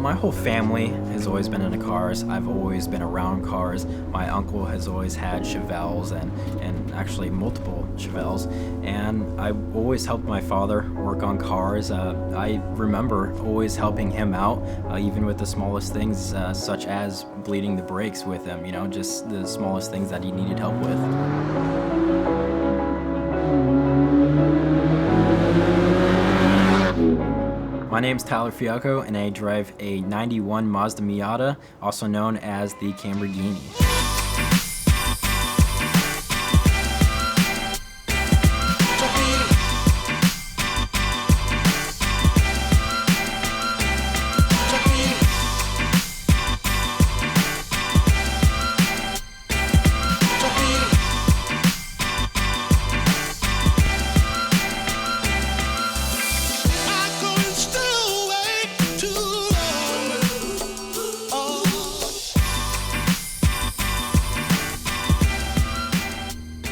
My whole family has always been into cars. I've always been around cars. My uncle has always had Chevelles and actually multiple Chevelles, and I always helped my father work on cars. I remember always helping him out, even with the smallest things, such as bleeding the brakes with him, you know, just the smallest things that he needed help with. My name's Tyler Fialko, and I drive a 91 Mazda Miata, also known as the Lamborghini.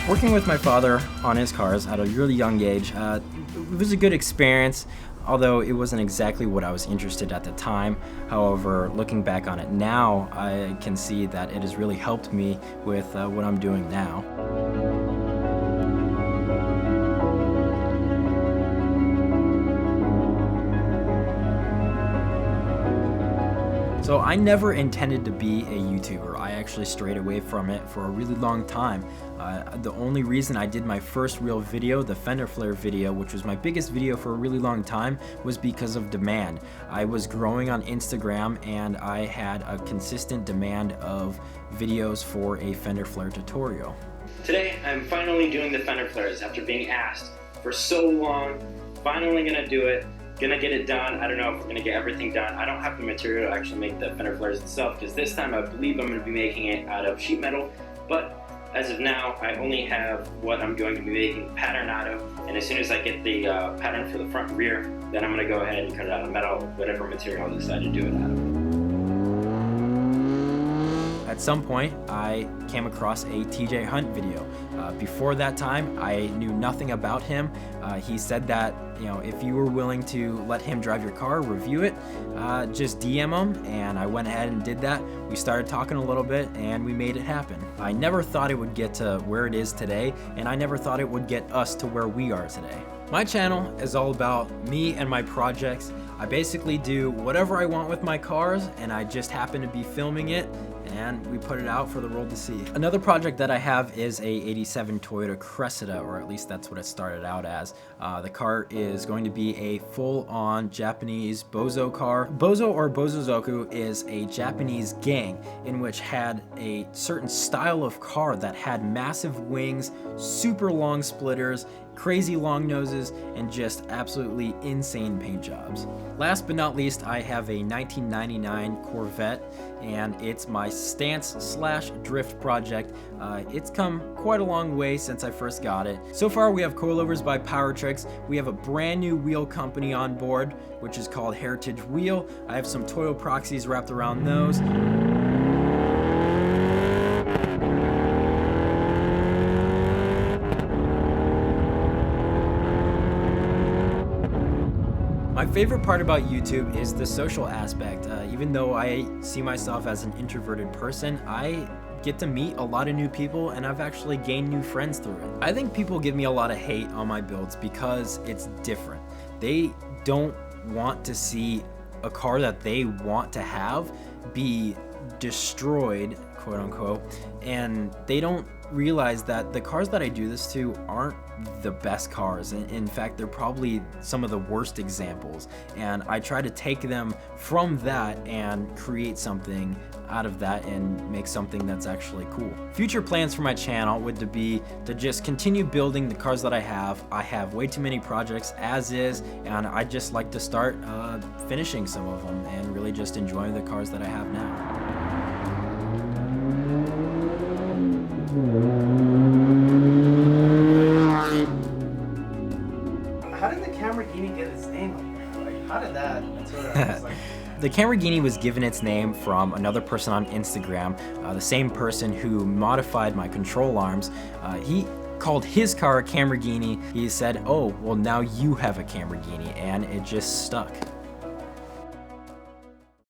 Working with my father on his cars at a really young age, it was a good experience, although it wasn't exactly what I was interested at the time. However, looking back on it now, I can see that it has really helped me with what I'm doing now. So I never intended to be a YouTuber. I actually strayed away from it for a really long time. The only reason I did my first real video, the Fender Flares video, which was my biggest video for a really long time, was because of demand. I was growing on Instagram and I had a consistent demand of videos for a Fender Flare tutorial. Today, I'm finally doing the Fender Flares after being asked for so long. Finally gonna do it. Gonna get it done. I don't know if we're gonna get everything done. I don't have the material to actually make the Fender Flares itself, because this time I believe I'm gonna be making it out of sheet metal, but as of now, I only have what I'm going to be making pattern out of, and as soon as I get the pattern for the front and rear, then I'm gonna go ahead and cut it out of metal, whatever material I decide to do it out of. At some point, I came across a TJ Hunt video. Before that time, I knew nothing about him. He said that, you know, if you were willing to let him drive your car, review it, just DM him, and I went ahead and did that. We started talking a little bit, and we made it happen. I never thought it would get to where it is today, and I never thought it would get us to where we are today. My channel is all about me and my projects. I basically do whatever I want with my cars, and I just happen to be filming it, and we put it out for the world to see. Another project that I have is a '87 Toyota Cressida, or at least that's what it started out as. The car is going to be a full-on Japanese bozo car. Bozo or bozozoku is a Japanese gang in which had a certain style of car that had massive wings, super long splitters, crazy long noses, and just absolutely insane paint jobs. Last but not least, I have a 1999 Corvette, and it's my stance/drift project. It's come quite a long way since I first got it. So far, we have coilovers by Powertrix. We have a brand new wheel company on board, which is called Heritage Wheel. I have some Toyo proxies wrapped around those. My favorite part about YouTube is the social aspect. Even though I see myself as an introverted person, I get to meet a lot of new people, and I've actually gained new friends through it. I think people give me a lot of hate on my builds because it's different. They don't want to see a car that they want to have be destroyed, quote unquote, and they don't realize that the cars that I do this to aren't the best cars. In fact, they're probably some of the worst examples, and I try to take them from that and create something out of that and make something that's actually cool. Future plans for my channel would be to just continue building the cars that I have. I have way too many projects as is, and I just like to start finishing some of them and really just enjoying the cars that I have now. How did the Lamborghini get its name? Like, how did that materialize? The Lamborghini was given its name from another person on Instagram, the same person who modified my control arms. He called his car a Lamborghini. He said, "Oh, well now you have a Lamborghini," and it just stuck.